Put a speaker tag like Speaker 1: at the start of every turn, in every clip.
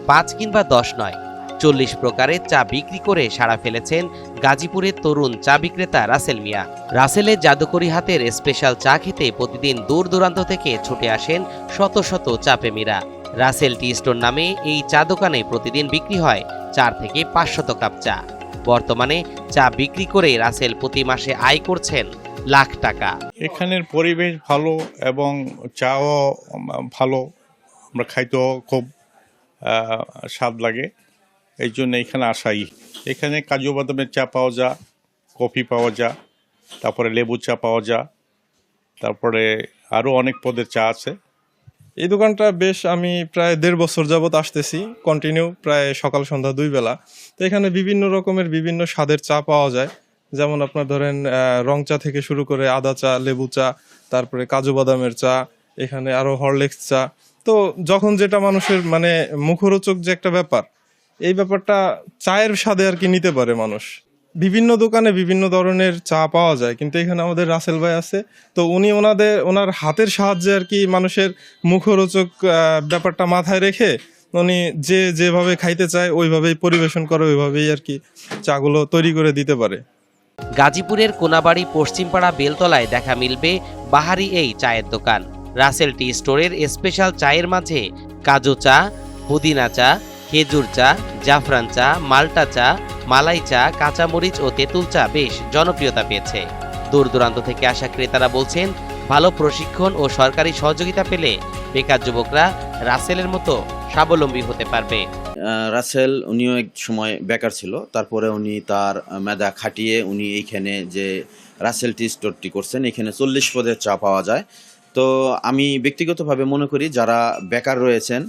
Speaker 1: 5 কিংবা 10 নয়, 40 প্রকারের চা বিক্রি করে সাড়া ফেলেছেন গাজীপুরের তরুণ চা বিক্রেতা রাসেল মিয়া। রাসেলের জাদুকরি হাতের স্পেশাল চা খেতে প্রতিদিন দূর দূরান্ত থেকে ছুটে আসেন শত শত চা প্রেমীরা। রাসেল টি স্টোর নামে এই চা দোকানে প্রতিদিন বিক্রি হয় 4 থেকে 500 কাপ চা। বর্তমানে চা বিক্রি করে রাসেল প্রতি মাসে আয় করছেন লাখ টাকা।
Speaker 2: এখানের পরিবেশ ভালো এবং চাও ভালো, আমরা খাইতেও খুব স্বাদ লাগে, এই জন্য এখানে আসাই। এখানে কাজু বাদামের চা পাওয়া যায়, কফি পাওয়া যায়, তারপরে লেবু চা পাওয়া যায়, তারপরে আরও অনেক পদের চা আছে।
Speaker 3: এই দোকানটা বেশ আমি প্রায় 1.5 বছর যাবত আসতেছি, কন্টিনিউ প্রায় সকাল সন্ধ্যা 2 বেলা। তো এখানে বিভিন্ন রকমের বিভিন্ন স্বাদের চা পাওয়া যায়, যেমন আপনার ধরেন রং চা থেকে শুরু করে আদা চা, লেবু চা, তারপরে কাজু বাদামের চা, এখানে আরও হরলিক্স চা। তো যখন যেটা মানুষের মানে মুখরোচক যে একটা ব্যাপার, এই ব্যাপারটা চায়ের স্বাদে আর কি নিতে পারে মানুষ। বিভিন্ন দোকানে বিভিন্ন ধরনের চা পাওয়া যায়, কিন্তু এখানে আমাদের রাসেল ভাই আছে, তো উনি ওনার হাতের সাহায্যে আর কি মানুষের মুখরোচক ব্যাপারটা মাথায় রেখে উনি যেভাবে খাইতে চায় ওইভাবেই পরিবেশন করে, ওইভাবেই আর কি চাগুলো তৈরি করে দিতে পারে।
Speaker 1: গাজীপুরের কোনাবাড়ি পশ্চিমপাড়া বেলতলায় দেখা মিলবে বাহারি এই চায়ের দোকান। রাসেল টি স্টোরের স্পেশাল চায়ের মাঝে কাজু চা, পুদিনা চা, খেজুর চা, জাফরান চা, মাল্টা চা, মালাই চা, কাঁচামরিচ ও তেঁতুল চা বেশ জনপ্রিয়তা পেয়েছে। দূর দূরান্ত থেকে আসা ক্রেতারা বলছেন, ভালো প্রশিক্ষণ ও সরকারি সহযোগিতা পেলে বেকার যুবকরা রাসেলের মতো স্বাবলম্বী হতে পারবে।
Speaker 4: রাসেল উনিও এক সময় বেকার ছিল, তারপরে উনি তার মেধা খাটিয়ে উনি এইখানে যে রাসেল টি স্টোরটি করছেন, এখানে 40 পদের চা পাওয়া যায়। তো আমি ব্যক্তিগতভাবে মনে করি যারা বেকার রয়েছেন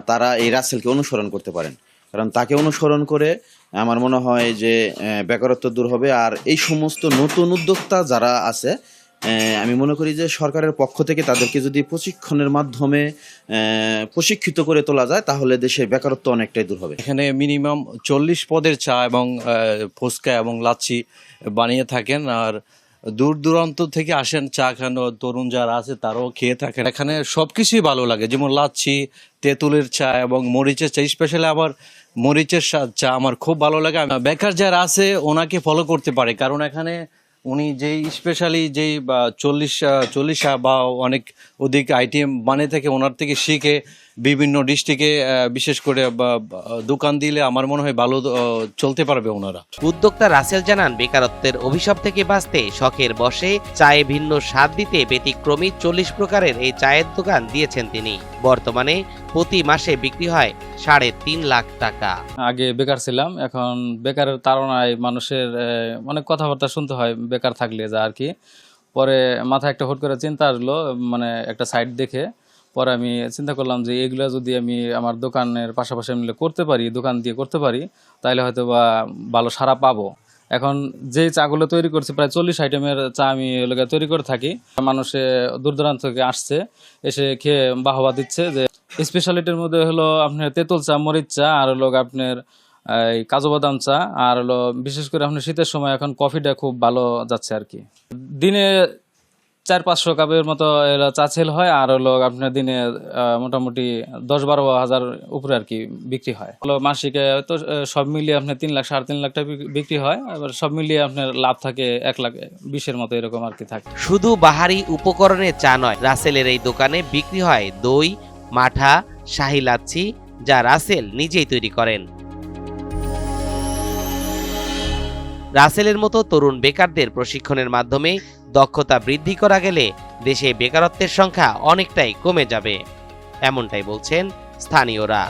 Speaker 4: তারা এই রাসেলকে অনুসরণ করতে পারেন, কারণ তাকে অনুসরণ করে আমার মনে হয় যে বেকারত্ব দূর হবে। আর এই সমস্ত নতুন উদ্যোক্তা যারা আছে, আমি মনে করি যে সরকারের পক্ষ থেকে তাদেরকে যদি প্রশিক্ষণের মাধ্যমে প্রশিক্ষিত করে তোলা যায়, তাহলে দেশের বেকারত্ব অনেকটাই দূর হবে।
Speaker 5: এখানে মিনিমাম 40 পদের চা এবং ফুচকা এবং লাচ্ছি বানিয়ে থাকেন, আর দূর দূরান্ত থেকে আসেন চা খানো তরুণ যারা আছে তারাও খেয়ে থাকেন। এখানে সবকিছুই ভালো লাগে, যেমন লাচ্ছি, তেঁতুলের চা এবং মরিচের চা। স্পেশালি আমার মরিচের চা আমার খুব ভালো লাগে। বেকার যারা আছে ওনাকে ফলো করতে পারে, কারণ এখানে উনি যেই স্পেশালি যেই 40 বা অনেক অধিক আইটেম বানিয়ে থাকে, ওনার থেকে শিখে বিভিন্ন ডিস্ট্রিক্টে বিশেষ করে দোকান দিলে আমার মনে হয় ভালো চলতে পারবে ওনারা।
Speaker 1: উদ্যোক্তা রাসেল জানান, বেকারত্বের অভিশাপ থেকে বাঁচতে শখের বশে চায়ে ভিন্ন স্বাদ দিতে ব্যতিক্রমী 40 প্রকারের এই চায়ের দোকান দিয়েছেন তিনি। বর্তমানে প্রতি মাসে বিক্রি হয় 3.5 লাখ টাকা।
Speaker 6: আগে বেকার ছিলাম, এখন বেকারের তাড়নায় মানুষের অনেক কথাবার্তা শুনতে হয় বেকার থাকলে যা আর কি। পরে মাথায় একটা হুট করে চিন্তা আসলো, মানে একটা সাইট দেখে পরে আমি চিন্তা করলাম যে এগুলো যদি আমি আমার দোকানের পাশাপাশি মিলে করতে পারি, দোকান দিয়ে করতে পারি, তাহলে হয়তো বা ভালো সাড়া পাবো। এখন যে চাগুলো তৈরি করছি, প্রায় 40 আইটেমের চা আমি এলাকায় তৈরি করে থাকি। মানুষে দূর দূরান্ত থেকে আসছে, এসে খেয়ে বাহবা দিচ্ছে। যে স্পেশালিটির মধ্যে হলো আপনার তেঁতুল চা, মরিচ চা, আর হলো আপনার এই কাজু বাদাম চা, আর হলো বিশেষ করে আপনার শীতের সময় এখন কফিটা খুব ভালো যাচ্ছে আর কি। দিনে 400-500 কাপের মতো চা সেল হয়, আর হলো আপনার দিনে মোটামুটি 10-12 হাজার উপরে আর কি বিক্রি হয়। হলো মাসিকে তো সব মিলিয়ে আপনার 3 লাখ 3.5 লাখ টাকা বিক্রি হয়। এবার সব মিলিয়ে আপনার লাভ থাকে 1,20,000 মতো এরকম আর কি থাকে।
Speaker 1: শুধু বাহারি উপকরণের চা নয়, রাসেলের এই দোকানে বিক্রি হয় দই, মাঠা, শাহি লাচ্ছি, যা রাসেল নিজেই তৈরি করেন। রাসেলের মতো তরুণ বেকারদের প্রশিক্ষণের মাধ্যমে দক্ষতা বৃদ্ধি করা গেলে দেশে বেকারত্বের সংখ্যা অনেকটাই কমে যাবে, এমনটাই বলছেন স্থানীয়রা।